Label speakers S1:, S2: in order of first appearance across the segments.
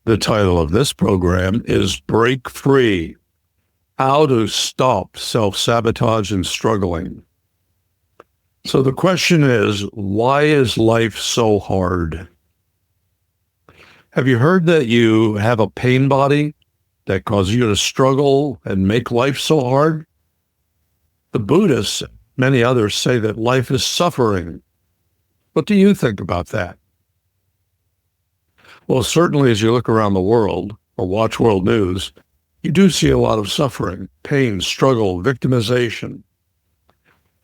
S1: The title of this program is Break Free: How to Stop Self-Sabotage and Struggling. So the question is, why is life so hard? Have you heard that you have a pain body that causes you to struggle and make life so hard? The Buddhists, many others, say that life is suffering. What do you think about that? Well, certainly as you look around the world or watch world news, you do see a lot of suffering, pain, struggle, victimization.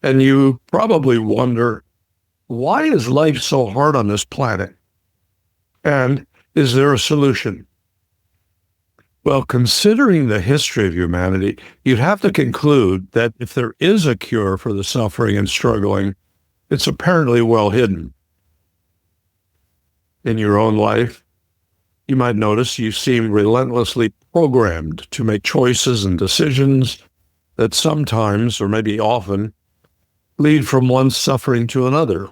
S1: And you probably wonder, why is life so hard on this planet? And is there a solution? Well, considering the history of humanity, you'd have to conclude that if there is a cure for the suffering and struggling, it's apparently well hidden. In your own life, you might notice you seem relentlessly programmed to make choices and decisions that sometimes, or maybe often, lead from one suffering to another.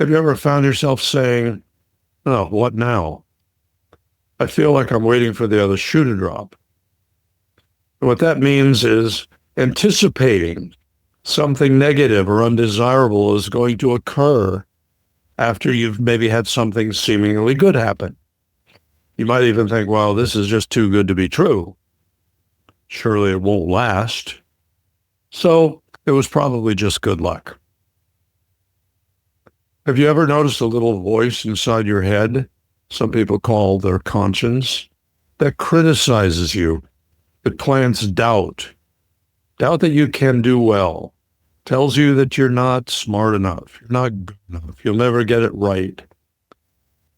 S1: Have you ever found yourself saying, "Oh, what now? I feel like I'm waiting for the other shoe to drop"? And what that means is anticipating something negative or undesirable is going to occur after you've maybe had something seemingly good happen. You might even think, well, this is just too good to be true. Surely it won't last. So it was probably just good luck. Have you ever noticed a little voice inside your head, some people call their conscience, that criticizes you? It plants doubt that you can do well, tells you that you're not smart enough, you're not good enough, you'll never get it right.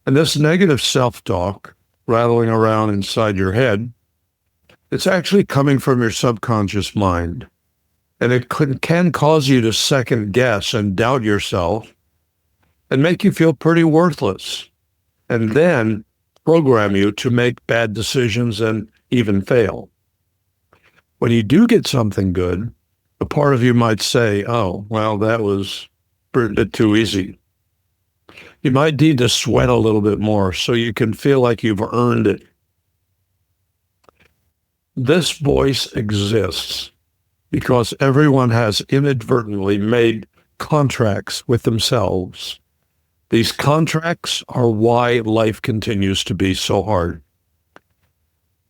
S1: And this negative self-talk rattling around inside your head, it's actually coming from your subconscious mind. And it can cause you to second guess and doubt yourself and make you feel pretty worthless, and then program you to make bad decisions and even fail. When you do get something good, a part of you might say, oh, well, that was a bit too easy. You might need to sweat a little bit more so you can feel like you've earned it. This voice exists because everyone has inadvertently made contracts with themselves. These contracts are why life continues to be so hard.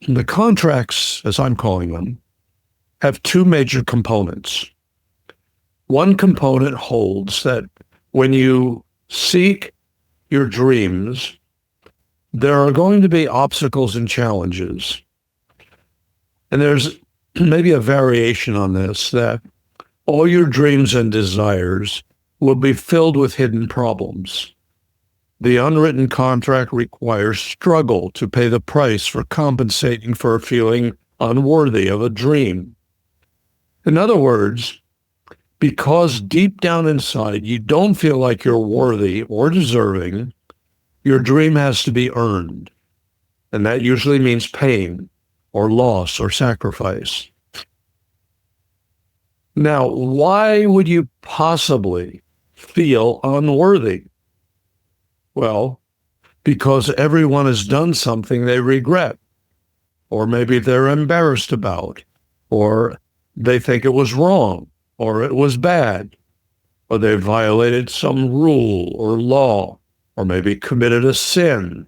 S1: The contracts, as I'm calling them, have two major components. One component holds that when you seek your dreams, there are going to be obstacles and challenges. And there's maybe a variation on this, that all your dreams and desires will be filled with hidden problems. The unwritten contract requires struggle to pay the price for compensating for feeling unworthy of a dream. In other words, because deep down inside you don't feel like you're worthy or deserving, your dream has to be earned. And that usually means pain or loss or sacrifice. Now, why would you possibly feel unworthy? Well, because everyone has done something they regret, or maybe they're embarrassed about, or they think it was wrong, or it was bad, or they violated some rule or law, or maybe committed a sin,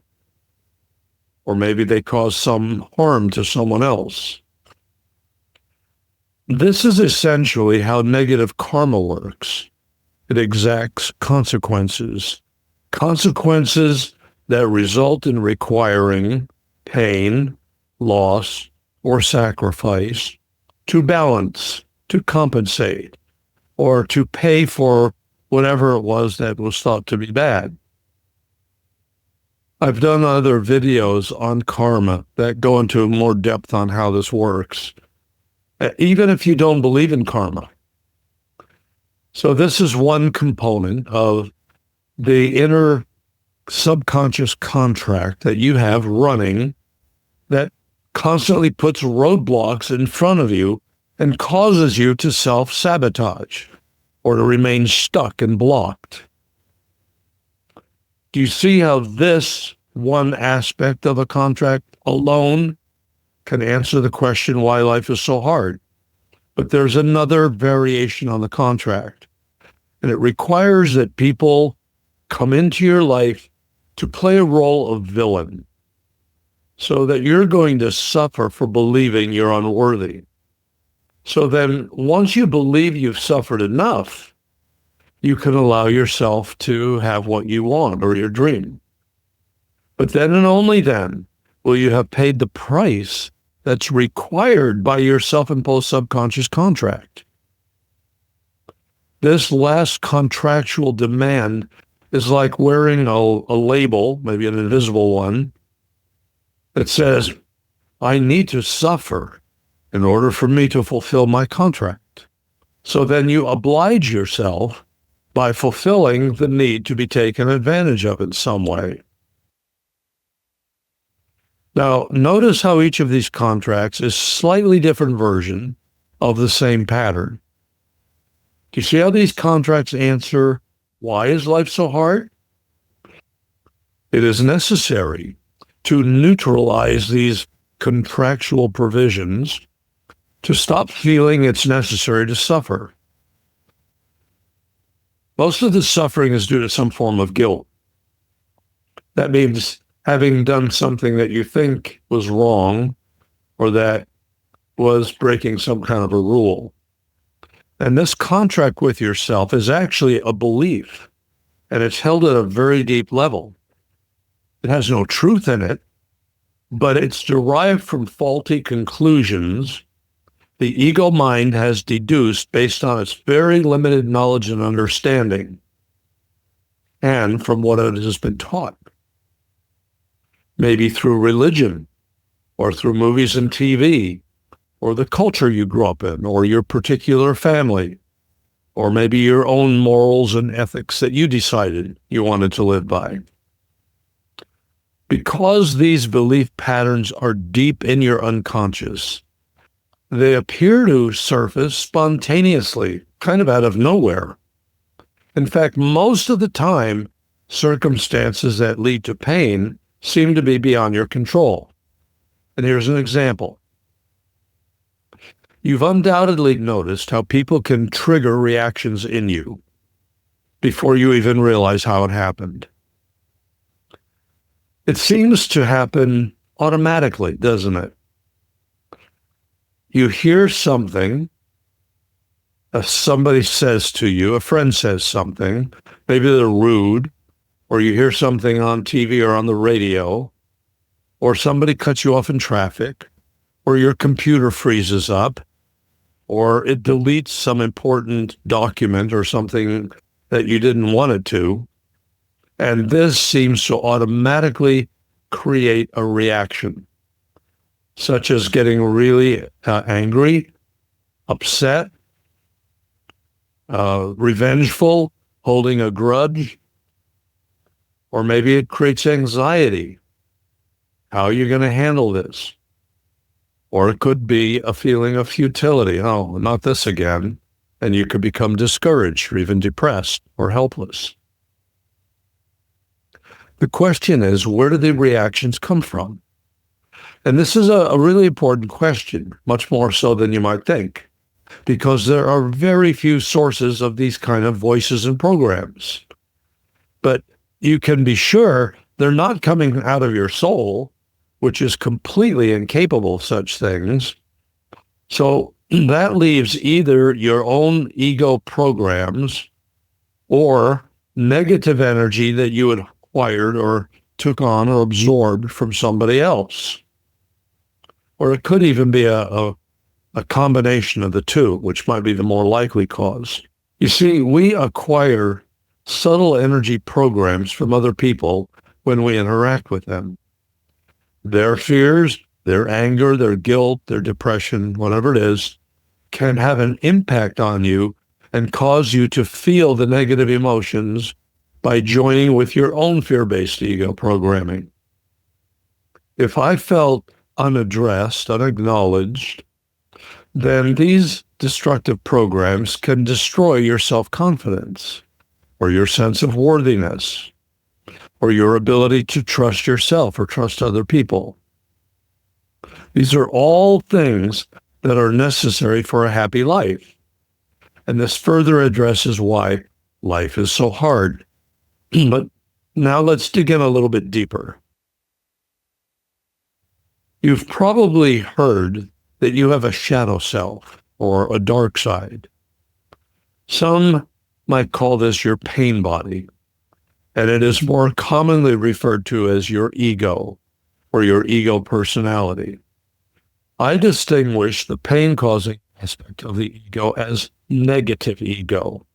S1: or maybe they caused some harm to someone else. This is essentially how negative karma works. It exacts consequences that result in requiring pain, loss, or sacrifice to balance, to compensate, or to pay for whatever it was that was thought to be bad. I've done other videos on karma that go into more depth on how this works, even if you don't believe in karma. So this is one component of the inner subconscious contract that you have running that constantly puts roadblocks in front of you and causes you to self-sabotage or to remain stuck and blocked. Do you see how this one aspect of a contract alone can answer the question why life is so hard. But there's another variation on the contract, and it requires that people come into your life to play a role of villain, so that you're going to suffer for believing you're unworthy. So then once you believe you've suffered enough, you can allow yourself to have what you want or your dream. But then and only then will you have paid the price that's required by your self-imposed subconscious contract. This last contractual demand is like wearing a label, maybe an invisible one, that says, I need to suffer in order for me to fulfill my contract. So then you oblige yourself by fulfilling the need to be taken advantage of in some way. Now, notice how each of these contracts is a slightly different version of the same pattern. Do you see how these contracts answer, why is life so hard? It is necessary to neutralize these contractual provisions to stop feeling it's necessary to suffer. Most of the suffering is due to some form of guilt. That means having done something that you think was wrong or that was breaking some kind of a rule. And this contract with yourself is actually a belief, and it's held at a very deep level. It has no truth in it, but it's derived from faulty conclusions the ego mind has deduced based on its very limited knowledge and understanding, and from what it has been taught. Maybe through religion, or through movies and TV, or the culture you grew up in, or your particular family, or maybe your own morals and ethics that you decided you wanted to live by. Because these belief patterns are deep in your unconscious, they appear to surface spontaneously, kind of out of nowhere. In fact, most of the time, circumstances that lead to pain seem to be beyond your control. And here's an example. You've undoubtedly noticed how people can trigger reactions in you before you even realize how it happened. It seems to happen automatically, doesn't it? You hear something, somebody says to you, a friend says something, maybe they're rude, or you hear something on TV or on the radio, or somebody cuts you off in traffic, or your computer freezes up, or it deletes some important document or something that you didn't want it to. And this seems to automatically create a reaction, such as getting really angry, upset, revengeful, holding a grudge, or maybe it creates anxiety. How are you going to handle this? Or it could be a feeling of futility. Oh, not this again. And you could become discouraged or even depressed or helpless. The question is, where do the reactions come from? And this is a really important question, much more so than you might think, because there are very few sources of these kind of voices and programs. But you can be sure they're not coming out of your soul, which is completely incapable of such things. So that leaves either your own ego programs or negative energy that you had acquired or took on or absorbed from somebody else. Or it could even be a combination of the two, which might be the more likely cause. You see, we acquire subtle energy programs from other people when we interact with them. Their fears, their anger, their guilt, their depression, whatever it is, can have an impact on you and cause you to feel the negative emotions by joining with your own fear-based ego programming. If I felt unaddressed, unacknowledged, then these destructive programs can destroy your self-confidence or your sense of worthiness or your ability to trust yourself or trust other people. These are all things that are necessary for a happy life. And this further addresses why life is so hard. But now let's dig in a little bit deeper. You've probably heard that you have a shadow self or a dark side. Some might call this your pain body, and it is more commonly referred to as your ego or your ego personality. I distinguish the pain-causing aspect of the ego as negative ego.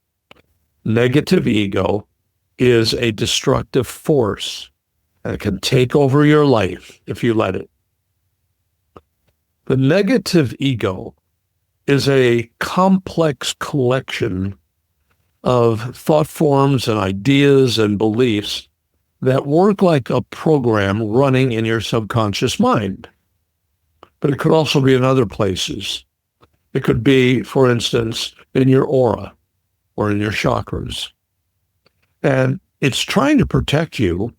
S1: Negative ego is a destructive force that can take over your life if you let it. The negative ego is a complex collection of thought forms and ideas and beliefs that work like a program running in your subconscious mind. But it could also be in other places. It could be, for instance, in your aura or in your chakras. And it's trying to protect you,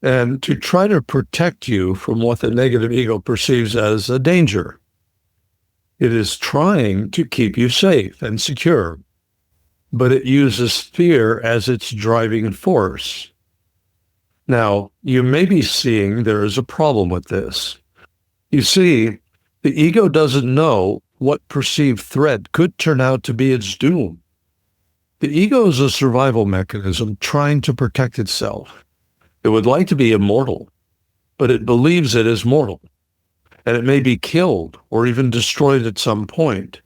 S1: and to try to protect you from what the negative ego perceives as a danger. It is trying to keep you safe and secure, but it uses fear as its driving force. Now, you may be seeing there is a problem with this. You see, the ego doesn't know what perceived threat could turn out to be its doom. The ego is a survival mechanism trying to protect itself. It would like to be immortal, but it believes it is mortal, and it may be killed or even destroyed at some point.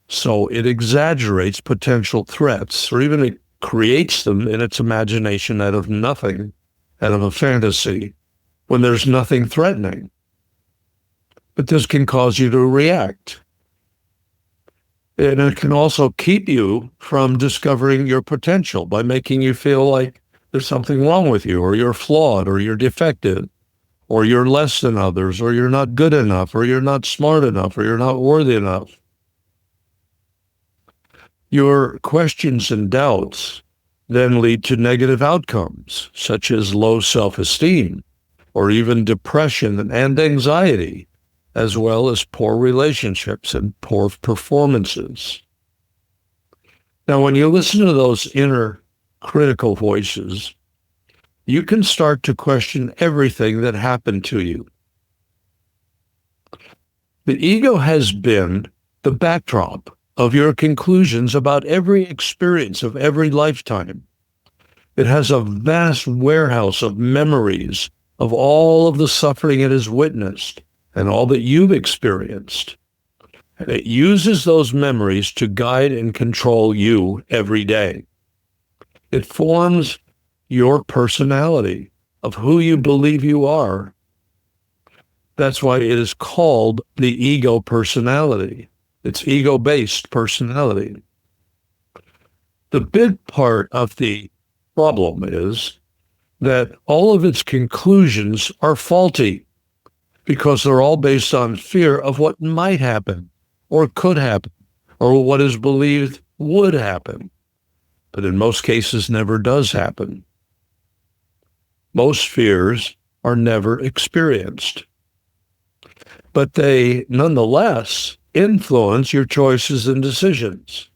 S1: So it exaggerates potential threats, or even it creates them in its imagination out of nothing, out of a fantasy, when there's nothing threatening. But this can cause you to react. And it can also keep you from discovering your potential by making you feel like there's something wrong with you, or you're flawed, or you're defective, or you're less than others, or you're not good enough, or you're not smart enough, or you're not worthy enough. Your questions and doubts then lead to negative outcomes, such as low self-esteem, or even depression and anxiety, as well as poor relationships and poor performances. Now, when you listen to those inner critical voices, you can start to question everything that happened to you. The ego has been the backdrop of your conclusions about every experience of every lifetime. It has a vast warehouse of memories of all of the suffering it has witnessed and all that you've experienced. And it uses those memories to guide and control you every day. It forms your personality of who you believe you are. That's why it is called the ego personality. It's ego-based personality. The big part of the problem is that all of its conclusions are faulty because they're all based on fear of what might happen or could happen or what is believed would happen, but in most cases never does happen. Most fears are never experienced, but they nonetheless influence your choices and decisions.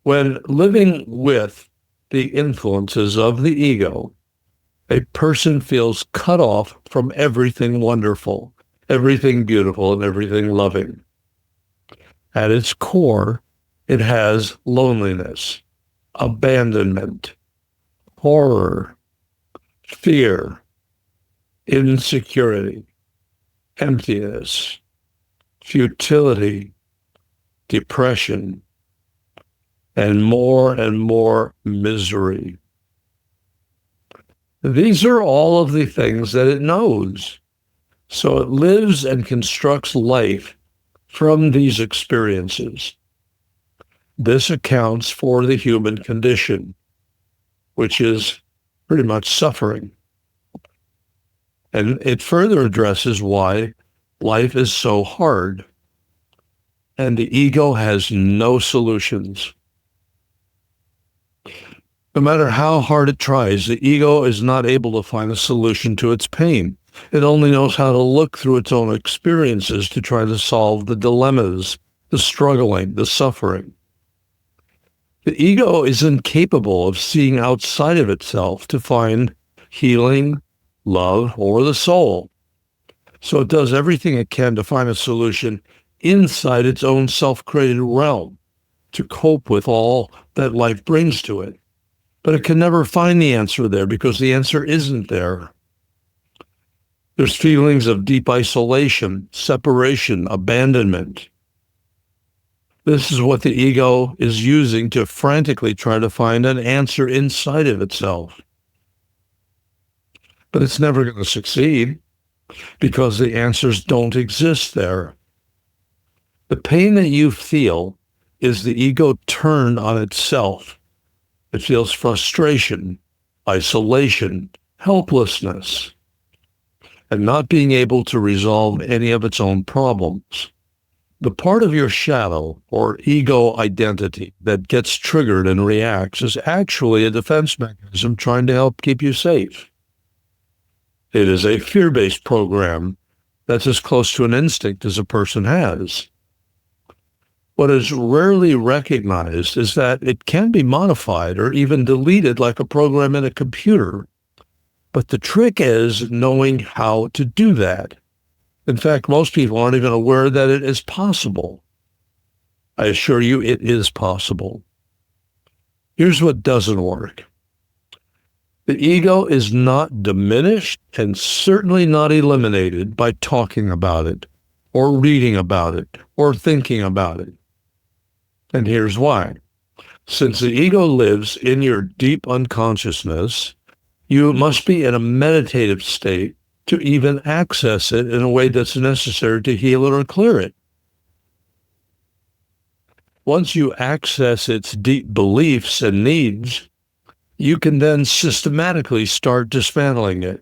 S1: When living with the influences of the ego, a person feels cut off from everything wonderful, everything beautiful, and everything loving. At its core, it has loneliness, abandonment, horror, fear, insecurity, emptiness, futility, depression, and more misery. These are all of the things that it knows. So it lives and constructs life from these experiences. This accounts for the human condition, which is pretty much suffering. And it further addresses why life is so hard. And the ego has no solutions. No matter how hard it tries, the ego is not able to find a solution to its pain. It only knows how to look through its own experiences to try to solve the dilemmas, the struggling, the suffering. The ego is incapable of seeing outside of itself to find healing, love, or the soul. So it does everything it can to find a solution inside its own self-created realm to cope with all that life brings to it. But it can never find the answer there because the answer isn't there. There's feelings of deep isolation, separation, abandonment. This is what the ego is using to frantically try to find an answer inside of itself. But it's never going to succeed because the answers don't exist there. The pain that you feel is the ego turned on itself. It feels frustration, isolation, helplessness, and not being able to resolve any of its own problems. The part of your shadow or ego identity that gets triggered and reacts is actually a defense mechanism trying to help keep you safe. It is a fear-based program that's as close to an instinct as a person has. What is rarely recognized is that it can be modified or even deleted like a program in a computer. But the trick is knowing how to do that. In fact, most people aren't even aware that it is possible. I assure you it is possible. Here's what doesn't work. The ego is not diminished and certainly not eliminated by talking about it, or reading about it, or thinking about it. And here's why. Since the ego lives in your deep unconsciousness, you must be in a meditative state to even access it in a way that's necessary to heal it or clear it. Once you access its deep beliefs and needs, you can then systematically start dismantling it.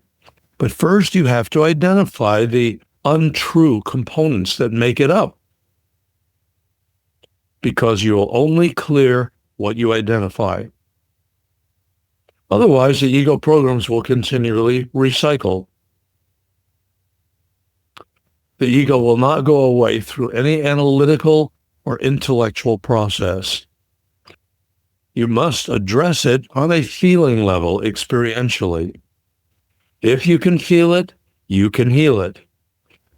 S1: But first you have to identify the untrue components that make it up, because you'll only clear what you identify. Otherwise, the ego programs will continually recycle. The ego will not go away through any analytical or intellectual process. You must address it on a feeling level experientially. If you can feel it, you can heal it.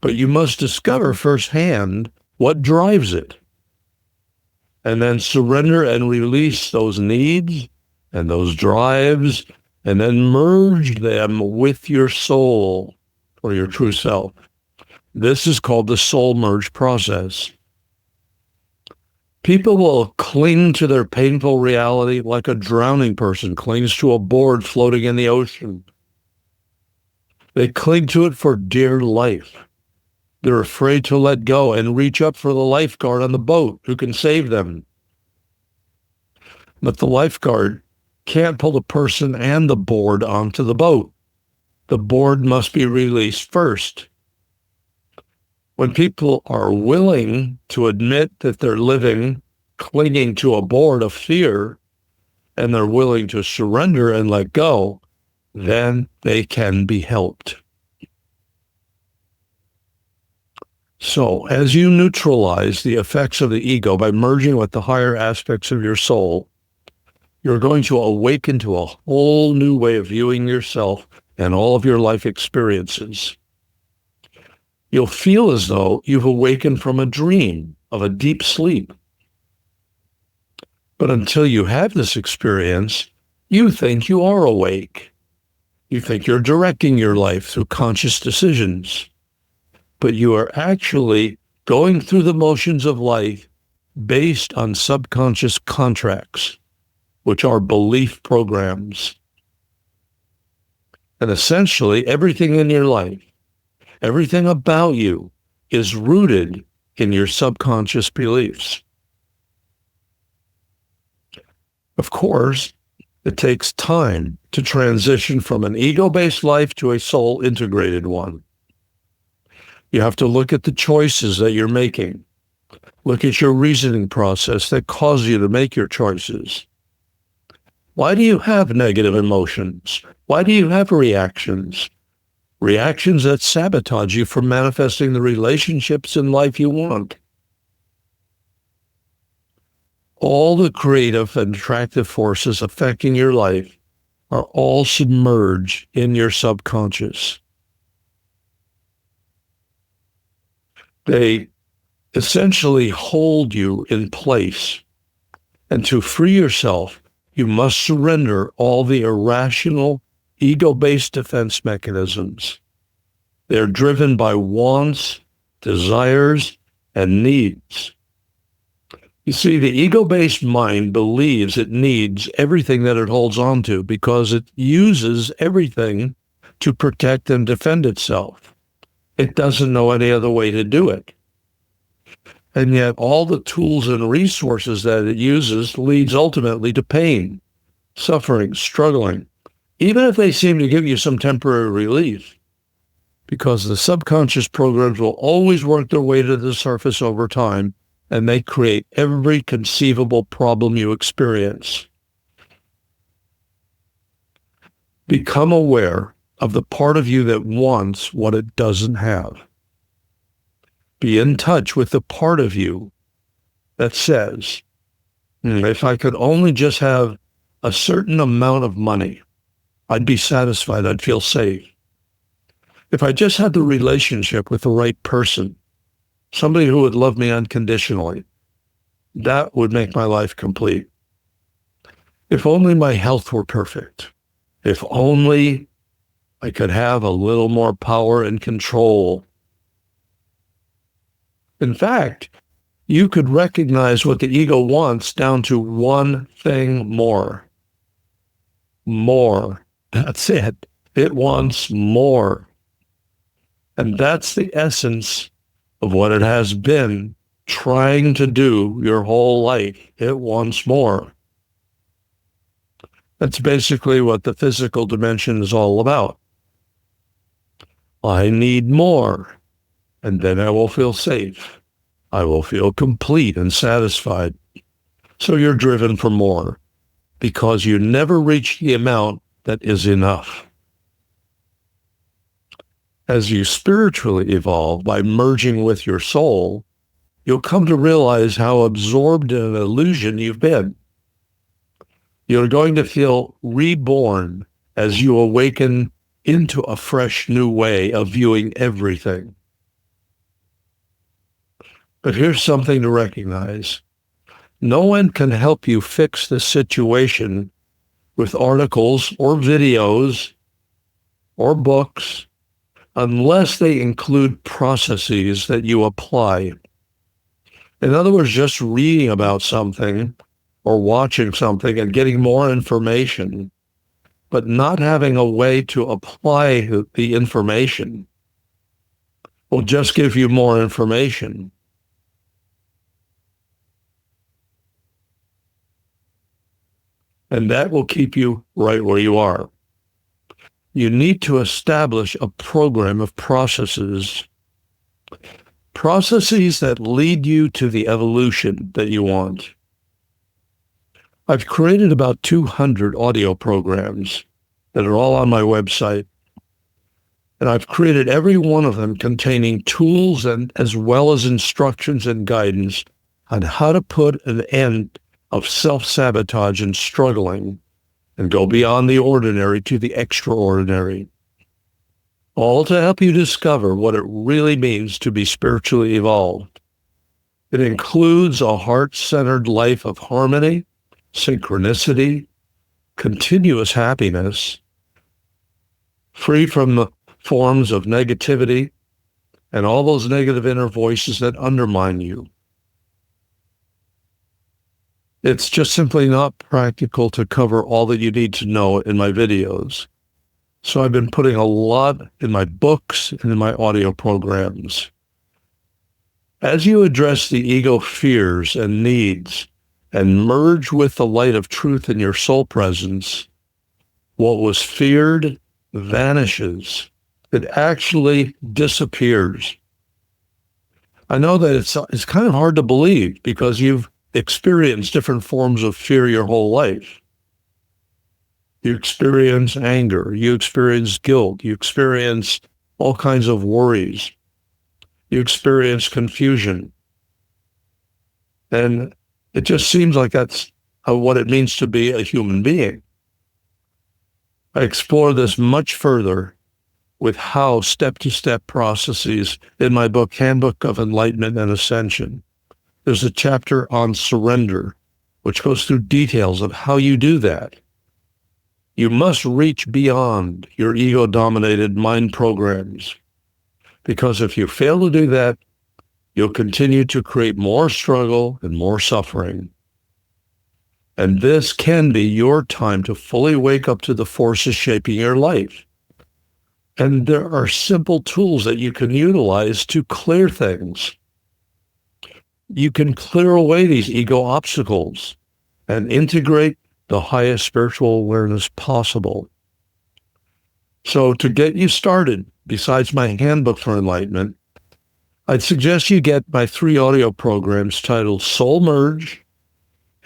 S1: But you must discover firsthand what drives it, and then surrender and release those needs and those drives, and then merge them with your soul or your true self. This is called the soul merge process. People will cling to their painful reality like a drowning person clings to a board floating in the ocean. They cling to it for dear life. They're afraid to let go and reach up for the lifeguard on the boat who can save them. But the lifeguard can't pull the person and the board onto the boat. The board must be released first. When people are willing to admit that they're living, clinging to a board of fear, and they're willing to surrender and let go, then they can be helped. So, as you neutralize the effects of the ego by merging with the higher aspects of your soul, you're going to awaken to a whole new way of viewing yourself and all of your life experiences. You'll feel as though you've awakened from a dream of a deep sleep. But until you have this experience, you think you are awake. You think you're directing your life through conscious decisions. But you are actually going through the motions of life based on subconscious contracts, which are belief programs. And essentially, everything in your life, everything about you is rooted in your subconscious beliefs. Of course, it takes time to transition from an ego-based life to a soul-integrated one. You have to look at the choices that you're making. Look at your reasoning process that caused you to make your choices. Why do you have negative emotions? Why do you have reactions? Reactions that sabotage you from manifesting the relationships in life you want. All the creative and attractive forces affecting your life are all submerged in your subconscious. They essentially hold you in place. And to free yourself, you must surrender all the irrational, ego-based defense mechanisms. They're driven by wants, desires, and needs. You see, the ego-based mind believes it needs everything that it holds on to because it uses everything to protect and defend itself. It doesn't know any other way to do it. And yet all the tools and resources that it uses leads ultimately to pain, suffering, struggling, even if they seem to give you some temporary relief, because the subconscious programs will always work their way to the surface over time, and they create every conceivable problem you experience. Become aware of the part of you that wants what it doesn't have. Be in touch with the part of you that says, if I could only just have a certain amount of money, I'd be satisfied, I'd feel safe. If I just had the relationship with the right person, somebody who would love me unconditionally, that would make my life complete. If only my health were perfect. If only I could have a little more power and control. In fact, you could recognize what the ego wants down to one thing more. More. That's it. It wants more. And that's the essence of what it has been trying to do your whole life. It wants more. That's basically what the physical dimension is all about. I need more, and then I will feel safe. I will feel complete and satisfied. So you're driven for more because you never reach the amount that is enough. As you spiritually evolve by merging with your soul, you'll come to realize how absorbed in an illusion you've been. You're going to feel reborn as you awaken into a fresh new way of viewing everything. But here's something to recognize. No one can help you fix the situation with articles or videos or books unless they include processes that you apply. In other words, just reading about something or watching something and getting more information, but not having a way to apply the information will just give you more information. And that will keep you right where you are. You need to establish a program of processes that lead you to the evolution that you want. I've created about 200 audio programs that are all on my website, and I've created every one of them containing tools and as well as instructions and guidance on how to put an end of self-sabotage and struggling and go beyond the ordinary to the extraordinary, all to help you discover what it really means to be spiritually evolved. It includes a heart-centered life of harmony, synchronicity, continuous happiness, free from the forms of negativity and all those negative inner voices that undermine you. It's just simply not practical to cover all that you need to know in my videos. So I've been putting a lot in my books and in my audio programs. As you address the ego fears and needs and merge with the light of truth in your soul presence, what was feared vanishes. It actually disappears. I know that it's kind of hard to believe because you've experienced different forms of fear your whole life. You experience anger. You experience guilt. You experience all kinds of worries. You experience confusion. And it just seems like that's what it means to be a human being. I explore this much further with how step-to-step processes in my book, Handbook of Enlightenment and Ascension. There's a chapter on surrender, which goes through details of how you do that. You must reach beyond your ego-dominated mind programs, because if you fail to do that, you'll continue to create more struggle and more suffering. And this can be your time to fully wake up to the forces shaping your life. And there are simple tools that you can utilize to clear things. You can clear away these ego obstacles and integrate the highest spiritual awareness possible. So to get you started, besides my handbook for enlightenment, I'd suggest you get my 3 audio programs titled Soul Merge,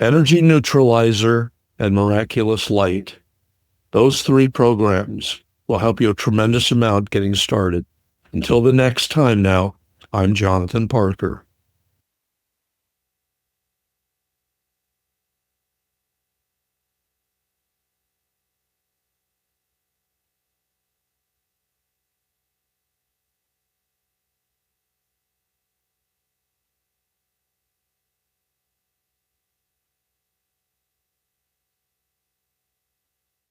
S1: Energy Neutralizer, and Miraculous Light. Those 3 programs will help you a tremendous amount getting started. Until the next time now, I'm Jonathan Parker.